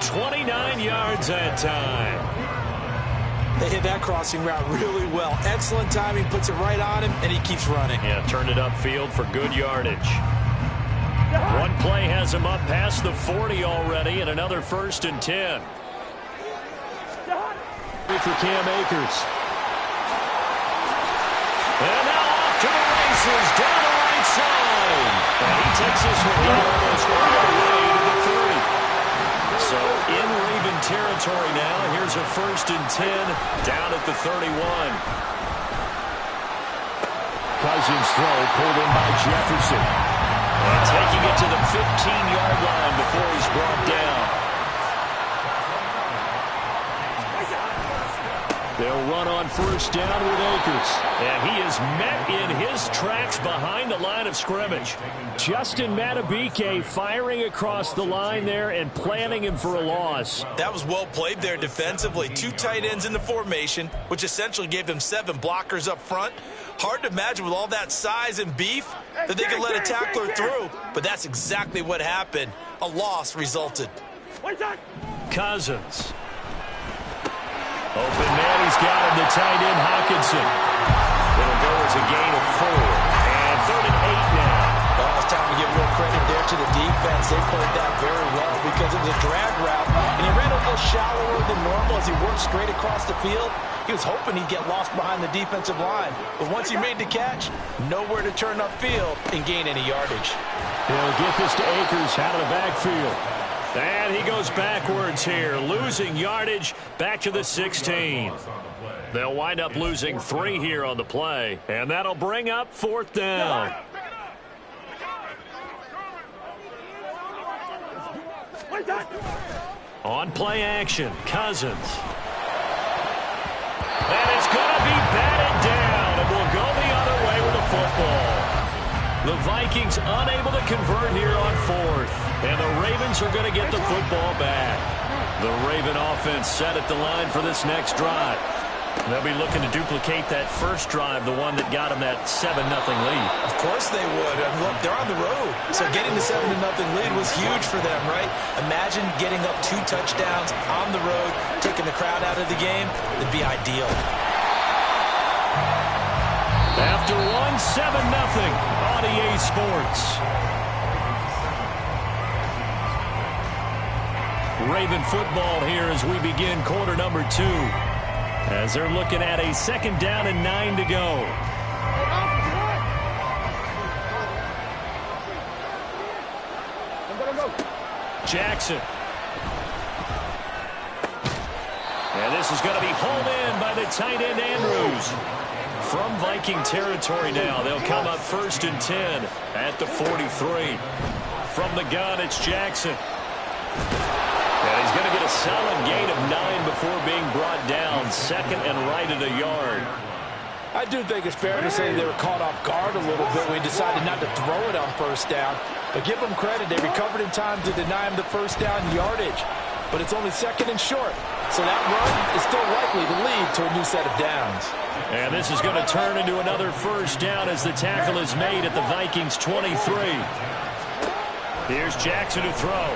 29 yards that time. They hit that crossing route really well. Excellent timing, puts it right on him, and he keeps running. Yeah, turned it upfield for good yardage. One play has him up past the 40 already, and another 1st and 10. For Cam Akers. And now off to the races, down the right side. And he takes this one down almost all the way to the 30. So in Raven territory now. Here's a 1st and 10 down at the 31. Cousins throw pulled in by Jefferson. And taking it to the 15-yard line before he's brought down. They'll run on 1st down with Akers. And he is met in his tracks behind the line of scrimmage. Justin Madubuike firing across the line there and planning him for a loss. That was well played there defensively. 2 tight ends in the formation, which essentially gave them 7 blockers up front. Hard to imagine with all that size and beef that they could let a tackler through. But that's exactly what happened. A loss resulted. Cousins. Open man, he's got him, the tight end, Hawkinson. It'll go as a gain of 4. And 3rd and 8 now. Well, it's time to give real credit there to the defense. They played that very well because it was a drag route. And he ran a little shallower than normal as he worked straight across the field. He was hoping he'd get lost behind the defensive line. But once he made the catch, nowhere to turn upfield and gain any yardage. They'll get this to Akers out of the backfield. And he goes backwards here, losing yardage back to the 16. They'll wind up losing 3 here on the play, and that'll bring up 4th down. On play action, Cousins. And it's going to be batted down, and will go the other way with the football. The Vikings unable to convert here on 4th. And the Ravens are going to get the football back. The Raven offense set at the line for this next drive. They'll be looking to duplicate that first drive, the one that got them that 7-0 lead. Of course they would. And look, they're on the road. So getting the 7-0 lead was huge for them, right? Imagine getting up 2 touchdowns on the road, taking the crowd out of the game. It'd be ideal. After 7-0 on EA Sports. Raven football here as we begin quarter number 2. As they're looking at a 2nd down and 9 to go. Jackson. And this is going to be hauled in by the tight end Andrews. From Viking territory now, they'll come up 1st and 10 at the 43. From the gun, it's Jackson. And he's going to get a solid gain of 9 before being brought down. 2nd and right at a yard. I do think it's fair to say they were caught off guard a little bit when he decided not to throw it on 1st down. But give them credit. They recovered in time to deny him the 1st down yardage. But it's only 2nd and short. So that run is still likely to lead to a new set of downs. And this is going to turn into another 1st down as the tackle is made at the Vikings 23. Here's Jackson to throw.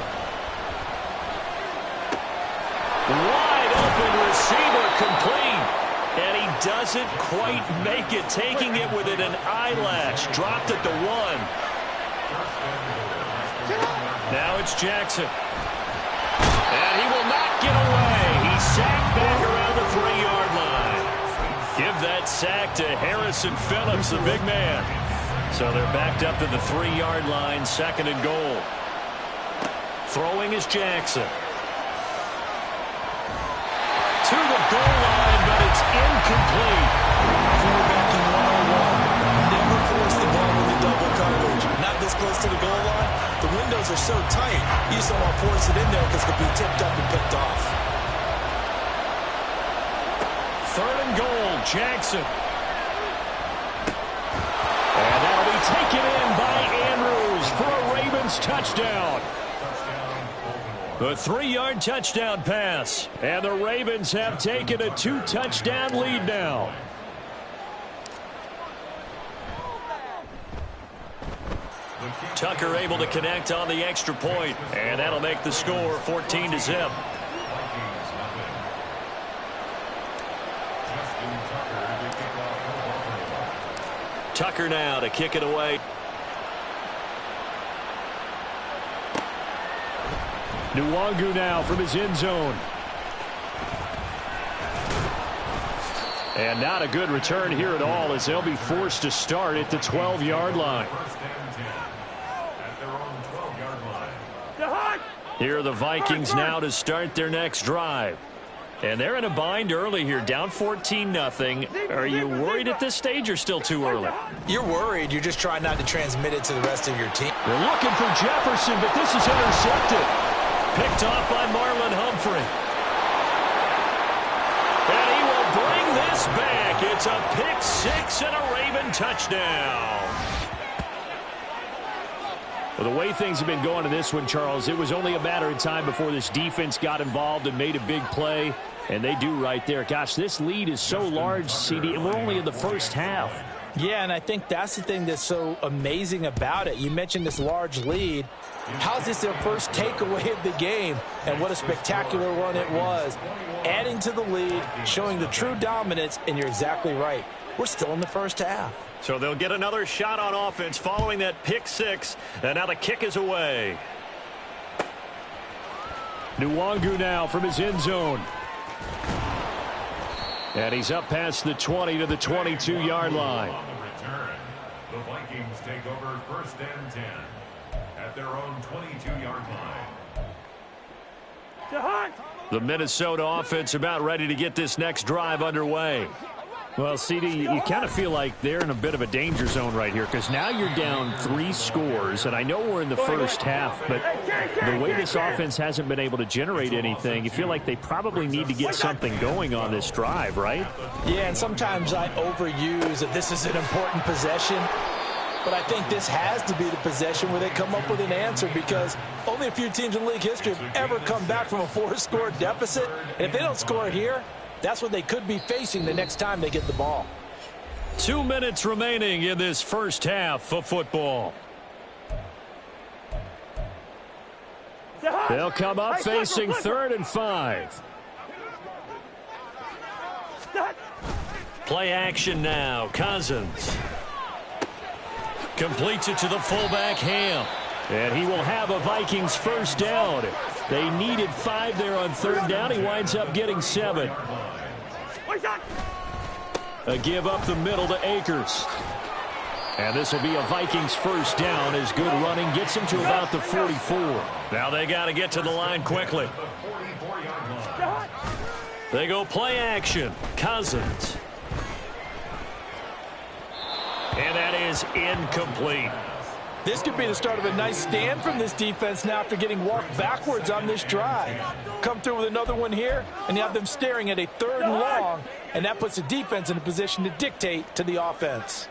Wide open receiver complete. And he doesn't quite make it, taking it with an eyelash. Dropped at the 1. Now it's Jackson. And he will not get away. He's sacked back around the 3-yard line. Give that sack to Harrison Phillips, the big man. So they're backed up to the 3-yard line, 2nd and goal. Throwing is Jackson. To the goal line, but it's incomplete. Quarterbacking 101. Never force the ball with the double coverage. Not this close to the goal line. The windows are so tight, you just don't want to force it in there because it could be tipped up and picked off. 3rd and goal, Jackson. And that'll be taken in by Andrews for a Ravens touchdown. The 3-yard touchdown pass. And the Ravens have taken a 2-touchdown lead now. Tucker able to connect on the extra point, and that'll make the score 14-0. Tucker now to kick it away. Nwangu now from his end zone. And not a good return here at all, as they'll be forced to start at the 12-yard line. Here are the Vikings now to start their next drive. And they're in a bind early here, down 14-0. Are you worried at this stage or still too early? You're worried. You're just trying not to transmit it to the rest of your team. They're looking for Jefferson, but this is intercepted. Picked off by Marlon Humphrey. And he will bring this back. It's a pick six and a Raven touchdown. Well, the way things have been going in this one, Charles, it was only a matter of time before this defense got involved and made a big play. And they do right there. Gosh, this lead is so large, CD, and we're only in the first half. Yeah, and I think that's the thing that's so amazing about it. You mentioned this large lead. How's this their first takeaway of the game? And what a spectacular run it was. Adding to the lead, showing the true dominance, and you're exactly right. We're still in the first half. So they'll get another shot on offense following that pick six. And now the kick is away. Nwangu now from his end zone. And he's up past the 20 to the 22-yard line. On the return, the Vikings take over first and 10 at their own 22-yard line. The Minnesota offense about ready to get this next drive underway. Well, CD, you kind of feel like they're in a bit of a danger zone right here, because now you're down 3 scores, and I know we're in the first half, but the way this offense hasn't been able to generate anything, you feel like they probably need to get something going on this drive, right? Yeah, and sometimes I overuse that this is an important possession, but I think this has to be the possession where they come up with an answer, because only a few teams in league history have ever come back from a 4-score deficit, and if they don't score here, that's what they could be facing the next time they get the ball. 2 minutes remaining in this first half of football. They'll come up facing 3rd and 5. Play action now. Cousins completes it to the fullback, Ham. And he will have a Vikings first down. They needed 5 there on 3rd down. He winds up getting 7. A give up the middle to Akers. And this will be a Vikings first down as good running gets him to about the 44. Now they got to get to the line quickly. They go play action. Cousins. And that is incomplete. This could be the start of a nice stand from this defense now after getting walked backwards on this drive. Come through with another one here, and you have them staring at a 3rd and long, and that puts the defense in a position to dictate to the offense.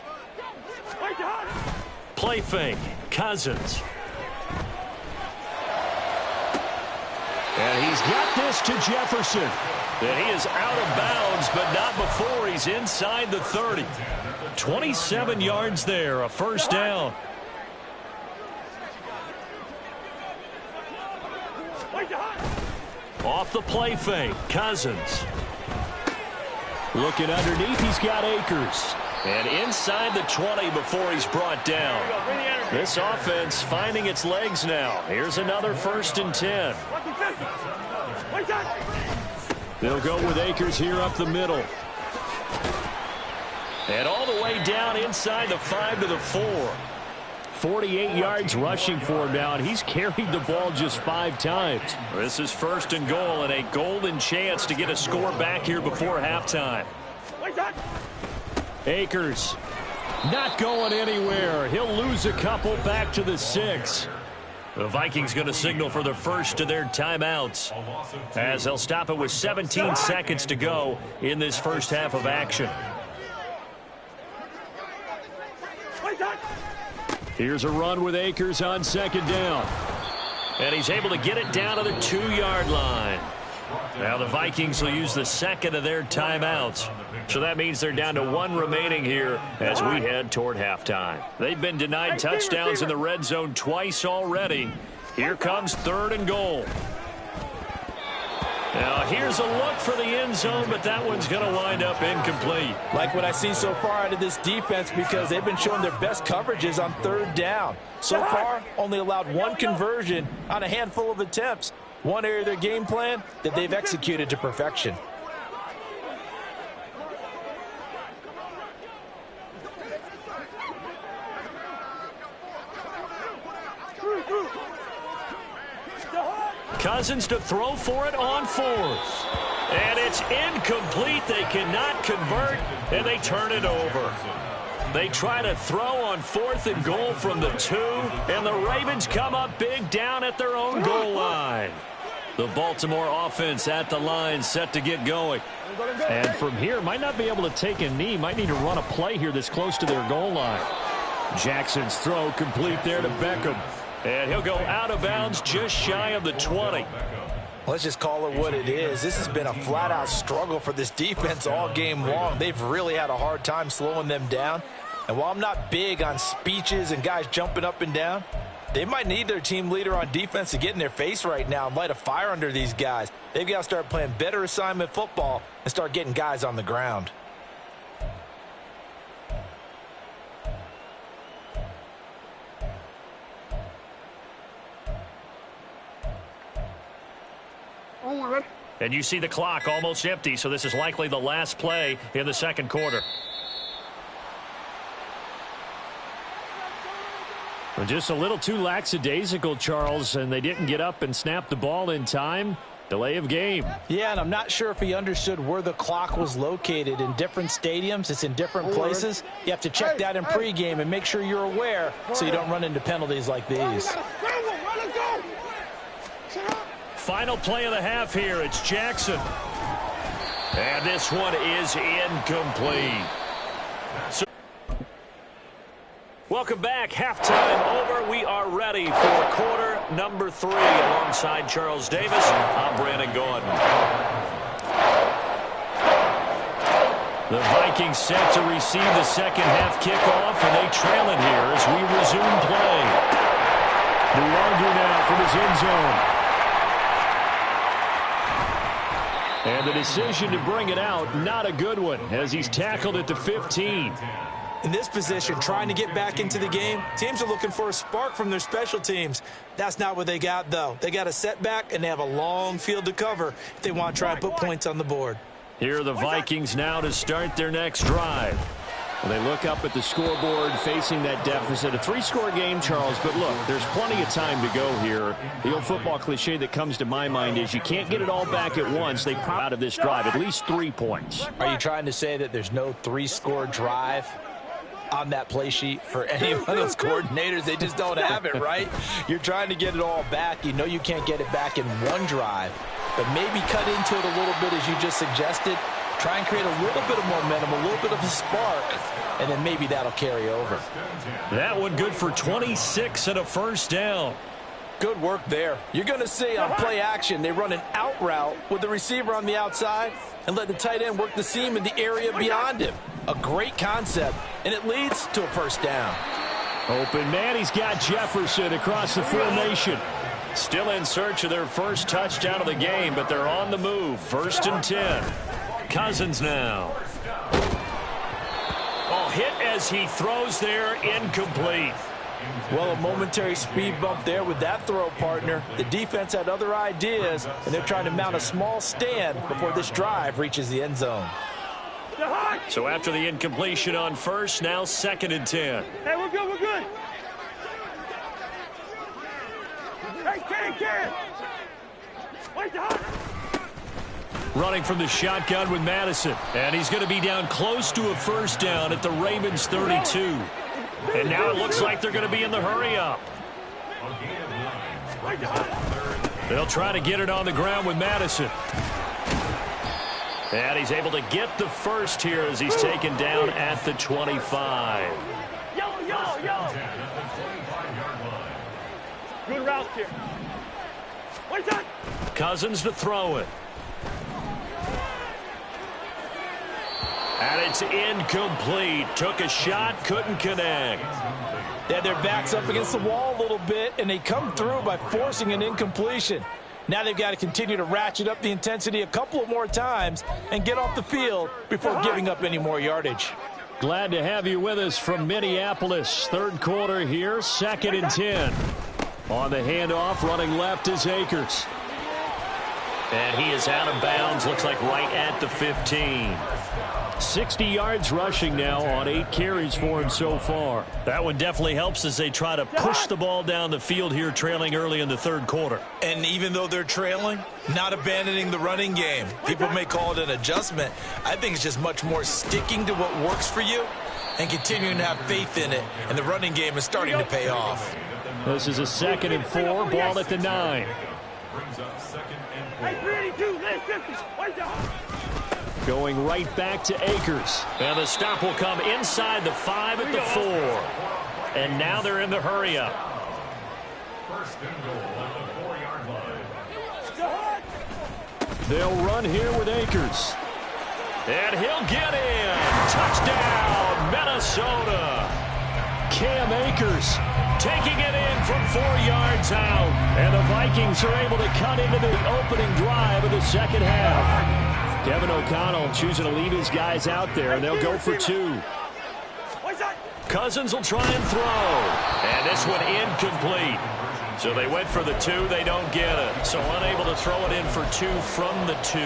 Play fake. Cousins. And he's got this to Jefferson. And he is out of bounds, but not before he's inside the 30. 27 yards there, a first down. Off the play fake, Cousins. Looking underneath, he's got Akers. And inside the 20 before he's brought down. This offense finding its legs now. Here's another 1st and 10. They'll go with Akers here up the middle. And all the way down inside the 5 to the 4. 48 yards rushing for him now, and he's carried the ball just 5 times. This is 1st and goal, and a golden chance to get a score back here before halftime. Akers not going anywhere. He'll lose a couple back to the 6. The Vikings going to signal for the first of their timeouts, as they'll stop it with 17 seconds to go in this first half of action. Here's a run with Akers on 2nd down. And he's able to get it down to the 2-yard line. Now the Vikings will use the second of their timeouts. So that means they're down to one remaining here as we head toward halftime. They've been denied touchdowns in the red zone twice already. Here comes 3rd and goal. Now here's a look for the end zone, but that one's going to wind up incomplete. Like what I see so far out of this defense, because they've been showing their best coverages on 3rd down. So far, only allowed one conversion on a handful of attempts. One area of their game plan that they've executed to perfection. Cousins to throw for it on 4th. And it's incomplete. They cannot convert, and they turn it over. They try to throw on 4th and goal from the 2, and the Ravens come up big down at their own goal line. The Baltimore offense at the line set to get going. And from here, might not be able to take a knee. Might need to run a play here this close to their goal line. Jackson's throw complete there to Beckham. And he'll go out of bounds just shy of the 20. Let's just call it what it is. This has been a flat-out struggle for this defense all game long. They've really had a hard time slowing them down. And while I'm not big on speeches and guys jumping up and down, they might need their team leader on defense to get in their face right now and light a fire under these guys. They've got to start playing better assignment football and start getting guys on the ground. And you see the clock almost empty, so this is likely the last play in the second quarter. Well, just a little too lackadaisical, Charles, and they didn't get up and snap the ball in time. Delay of game. Yeah, and I'm not sure if he understood where the clock was located. In different stadiums, it's in different places. You have to check that in pregame and make sure you're aware so you don't run into penalties like these. Final play of the half here. It's Jackson. And this one is incomplete. So, welcome back. Halftime over. We are ready for quarter number 3. Alongside Charles Davis, I'm Brandon Gordon. The Vikings set to receive the second half kickoff, and they trail it here as we resume play. Luongo now from his end zone. And the decision to bring it out, not a good one, as he's tackled at the 15. In this position, trying to get back into the game, teams are looking for a spark from their special teams. That's not what they got, though. They got a setback, and they have a long field to cover if they want to try and put points on the board. Here are the Vikings now to start their next drive. Well, they look up at the scoreboard facing that deficit. A 3-score game, Charles, but look, there's plenty of time to go here. The old football cliche that comes to my mind is you can't get it all back at once. They pop out of this drive at least 3 points. Are you trying to say that there's no 3-score drive on that play sheet for any of those coordinators? They just don't have it, right? You're trying to get it all back. You know you can't get it back in one drive, but maybe cut into it a little bit as you just suggested. Try and create a little bit of momentum, a little bit of a spark, and then maybe that'll carry over. That one good for 26 and a first down. Good work there. You're going to see on play action, they run an out route with the receiver on the outside and let the tight end work the seam in the area beyond him. A great concept, and it leads to a first down. Open man, he's got Jefferson across the formation. Still in search of their first touchdown of the game, but they're on the move. 1st and 10. Cousins now. Oh, hit as he throws there, incomplete. Well, a momentary speed bump there with that throw, partner. The defense had other ideas, and they're trying to mount a small stand before this drive reaches the end zone. So after the incompletion on 1st, now 2nd and 10. Hey, we're good, we're good. Hey, Ken. Wait, Running from the shotgun with Madison. And he's going to be down close to a first down at the Ravens 32. And now it looks like they're going to be in the hurry-up. They'll try to get it on the ground with Madison. And he's able to get the first here as he's taken down at the 25. Yo. Good route here. Wait, Cousins to throw it. And it's incomplete. Took a shot, couldn't connect. They had their backs up against the wall a little bit, and they come through by forcing an incompletion. Now they've got to continue to ratchet up the intensity a couple of more times and get off the field before giving up any more yardage. Glad to have you with us from Minneapolis. Third quarter here, 2nd and 10. On the handoff, running left is Akers. And he is out of bounds, looks like right at the 15. 60 yards rushing now on 8 carries for him so far. That one definitely helps as they try to push the ball down the field here, trailing early in the third quarter. And even though they're trailing, not abandoning the running game. People may call it an adjustment. I think it's just much more sticking to what works for you and continuing to have faith in it. And the running game is starting to pay off. This is a 2nd and 4, ball at the 9. Brings up 2nd and 4. Hey, 32, left 50. Wait down. Going right back to Akers. And the stop will come inside the 5 at the 4. And now they're in the hurry-up. 1st and goal at the 4-yard line. They'll run here with Akers. And he'll get in. Touchdown, Minnesota. Cam Akers Taking it in from 4 yards out. And the Vikings are able to cut into the opening drive of the second half. Kevin O'Connell choosing to leave his guys out there, and they'll go for 2. Cousins will try and throw. And this one incomplete. So they went for the 2. They don't get it. So unable to throw it in for 2 from the 2.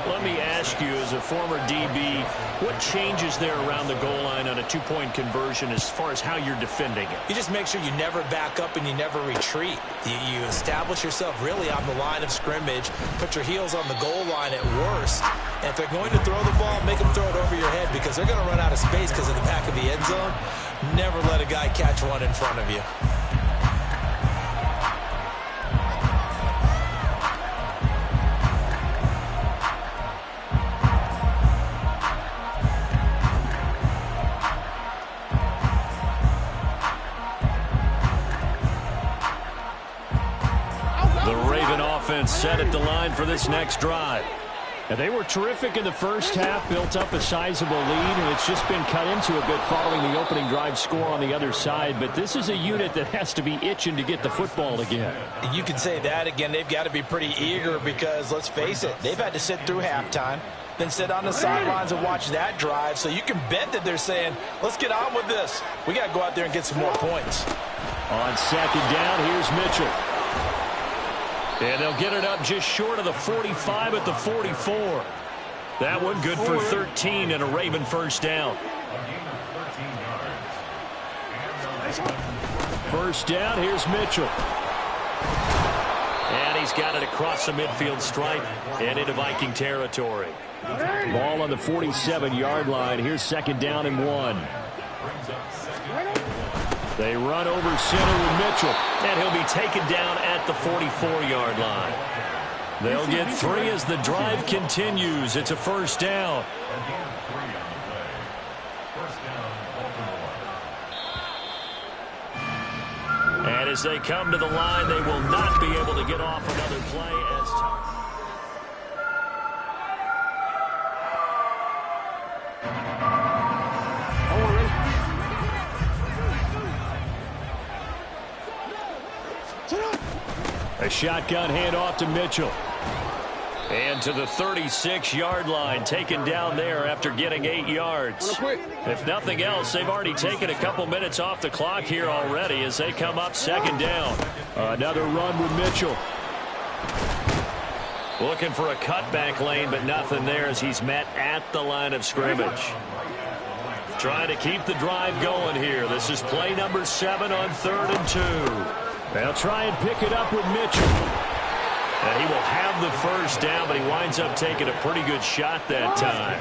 Let me ask you, as a former DB, what changes there around the goal line on a 2-point conversion as far as how you're defending it? You just make sure you never back up and you never retreat. You establish yourself really on the line of scrimmage, put your heels on the goal line at worst. And if they're going to throw the ball, make them throw it over your head because they're going to run out of space because of the back of the end zone. Never let a guy catch one in front of you. Set at the line for this next drive. And they were terrific in the first half, built up a sizable lead, and it's just been cut into a bit following the opening drive score on the other side. But this is a unit that has to be itching to get the football again. You can say that again. They've got to be pretty eager because, let's face it, they've had to sit through halftime, then sit on the sidelines and watch that drive. So you can bet that they're saying, let's get on with this. We got to go out there and get some more points. On second down, here's Mitchell. And they'll get it up just short of the 45 at the 44. That one good for 13 and a Raven first down. First down, here's Mitchell. And he's got it across the midfield stripe and into Viking territory. Ball on the 47-yard line. Here's second down and 1. They run over center with Mitchell. And he'll be taken down at the 44-yard line. They'll get 3 as the drive continues. It's a first down. And as they come to the line, they will not be able to get off another play as time. A shotgun handoff to Mitchell. And to the 36-yard line, taken down there after getting 8 yards. If nothing else, they've already taken a couple minutes off the clock here already as they come up second down. Another run with Mitchell. Looking for a cutback lane, but nothing there as he's met at the line of scrimmage. Trying to keep the drive going here. This is play number 7 on 3rd and 2. They'll try and pick it up with Mitchell. And he will have the first down, but he winds up taking a pretty good shot that time.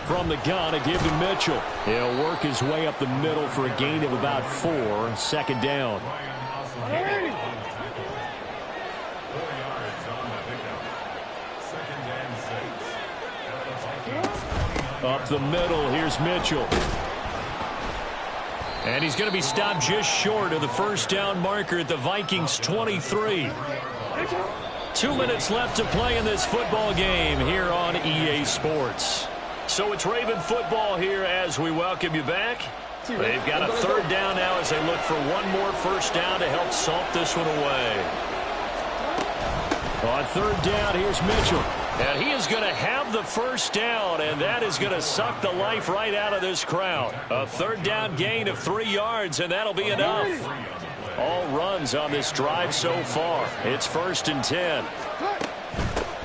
From the gun, a give to Mitchell. He'll work his way up the middle for a gain of about 4. Second down. Up the middle, here's Mitchell. And he's going to be stopped just short of the first down marker at the Vikings 23. 2 minutes left to play in this football game here on EA Sports. So it's Raven football here as we welcome you back. They've got a third down now as they look for one more first down to help salt this one away. On third down, here's Mitchell. And he is going to have the first down, and that is going to suck the life right out of this crowd. A third down gain of 3 yards, and that'll be enough. All runs on this drive so far. It's 1st and 10.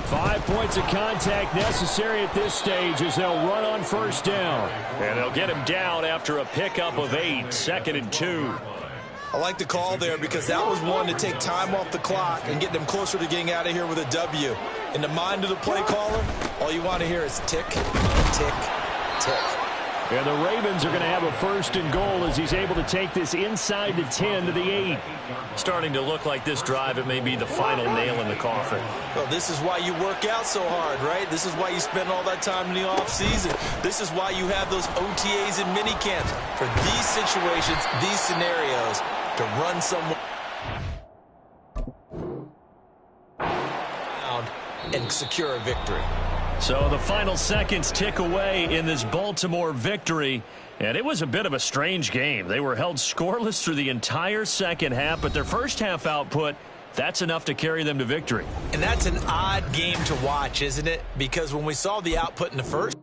5 points of contact necessary at this stage as they'll run on first down. And they'll get him down after a pickup of 8, 2nd and 2. I like the call there because that was one to take time off the clock and get them closer to getting out of here with a W. In the mind of the play caller, all you want to hear is tick, tick, tick. And the Ravens are going to have a 1st and goal as he's able to take this inside the 10 to the 8. Starting to look like this drive, it may be the final nail in the coffin. Well, this is why you work out so hard, right? This is why you spend all that time in the offseason. This is why you have those OTAs and mini camps. For these situations, these scenarios, to run someone and secure a victory. So the final seconds tick away in this Baltimore victory. And it was a bit of a strange game. They were held scoreless through the entire second half, but their first half output, that's enough to carry them to victory. And that's an odd game to watch, isn't it? Because when we saw the output in the first,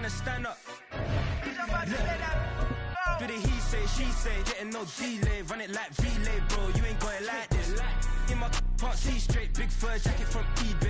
stand up. Do the he say, she say, getting no delay, run it like relay, bro. You ain't going like this. In my can't see straight, big fur jacket from eBay.